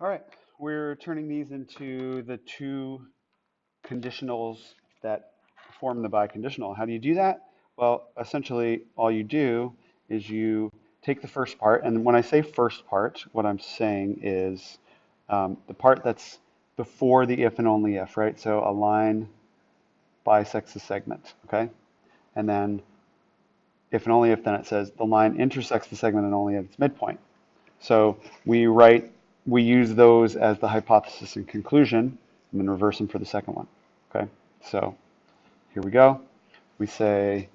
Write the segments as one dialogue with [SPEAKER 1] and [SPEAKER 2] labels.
[SPEAKER 1] All right, we're turning these into the two conditionals that form the biconditional. How do you do that? Well, essentially, all you do is you take the first part, and when I say first part, what I'm saying is the part that's before the if and only if, right? So a line bisects a segment, okay? And then if and only if, then it says the line intersects the segment and only at its midpoint. So we use those as the hypothesis and conclusion, and then reverse them for the second one. Okay, so here we go. We say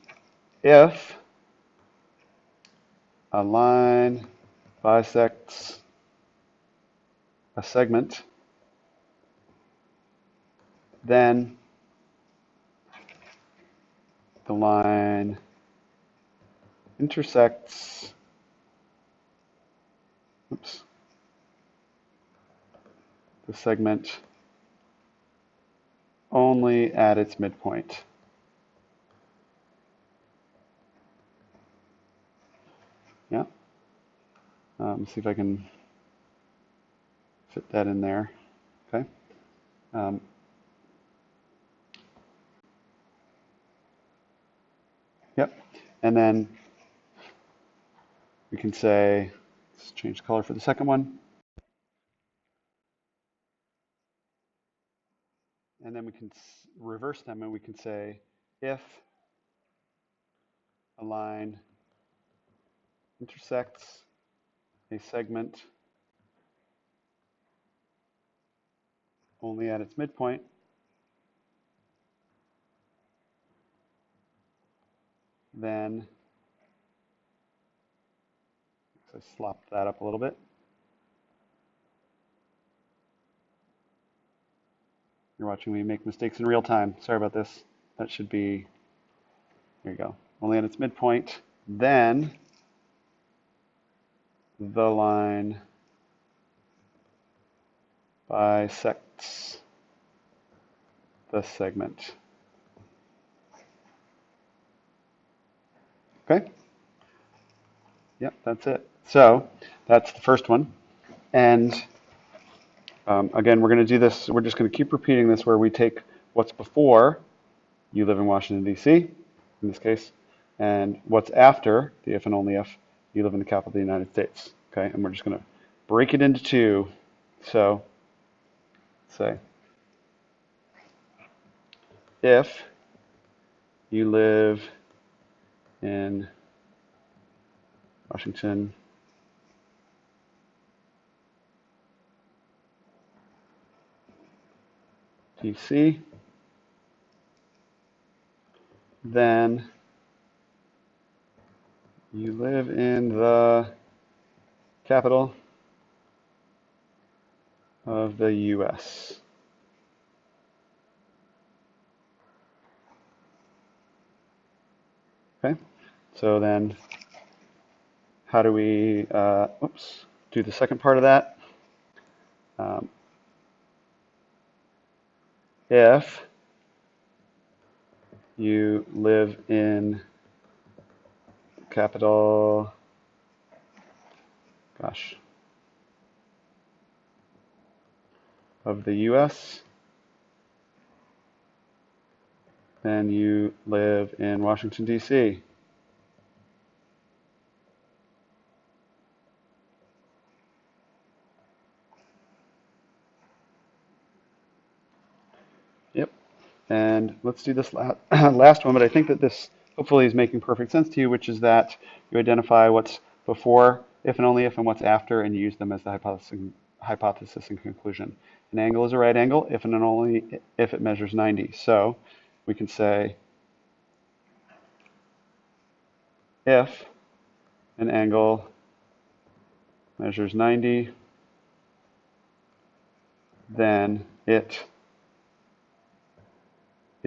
[SPEAKER 1] if a line bisects a segment, then the line intersects, the segment only at its midpoint. Yeah. See if I can fit that in there. Okay. Yep. And then we can say, let's change color for the second one. And then we can reverse them and we can say if a line intersects a segment only at its midpoint, then I slopped that up a little bit. You're watching me make mistakes in real time. Sorry about this. That should be, there you go. Only at its midpoint, then the line bisects the segment. Okay? Yep, that's it. So that's the first one. And again, we're going to do this, we're just going to keep repeating this where we take what's before you live in Washington, D.C., in this case, and what's after the if and only if you live in the capital of the United States. Okay, and we're just going to break it into two. So say if you live in Washington, D.C., then you live in the capital of the U.S. Okay, so then how do we do the second part of that? If you live in capital, of the U.S., then you live in Washington, D.C. Yep. And let's do this last one, but I think that this hopefully is making perfect sense to you, which is that you identify what's before if and only if and what's after, and you use them as the hypothesis and conclusion. An angle is a right angle if and only if it measures 90. So we can say if an angle measures 90, then it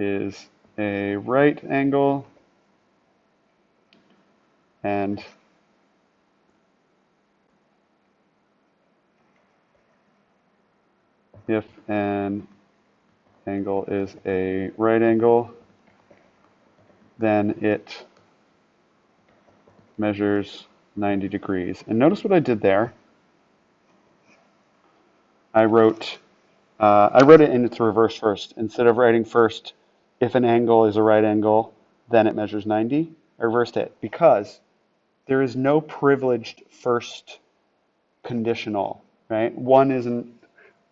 [SPEAKER 1] is a right angle, and if an angle is a right angle, then it measures 90 degrees. And notice what I did there. I wrote it in its reverse first. Instead of writing first, if an angle is a right angle, then it measures 90, I reversed it because there is no privileged first conditional, right? One isn't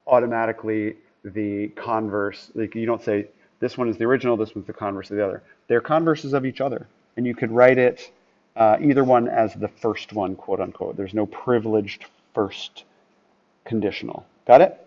[SPEAKER 1] automatically the converse. Like you don't say this one is the original, this one's the converse of the other. They're converses of each other, and you could write it either one as the first one, quote unquote. There's no privileged first conditional. Got it?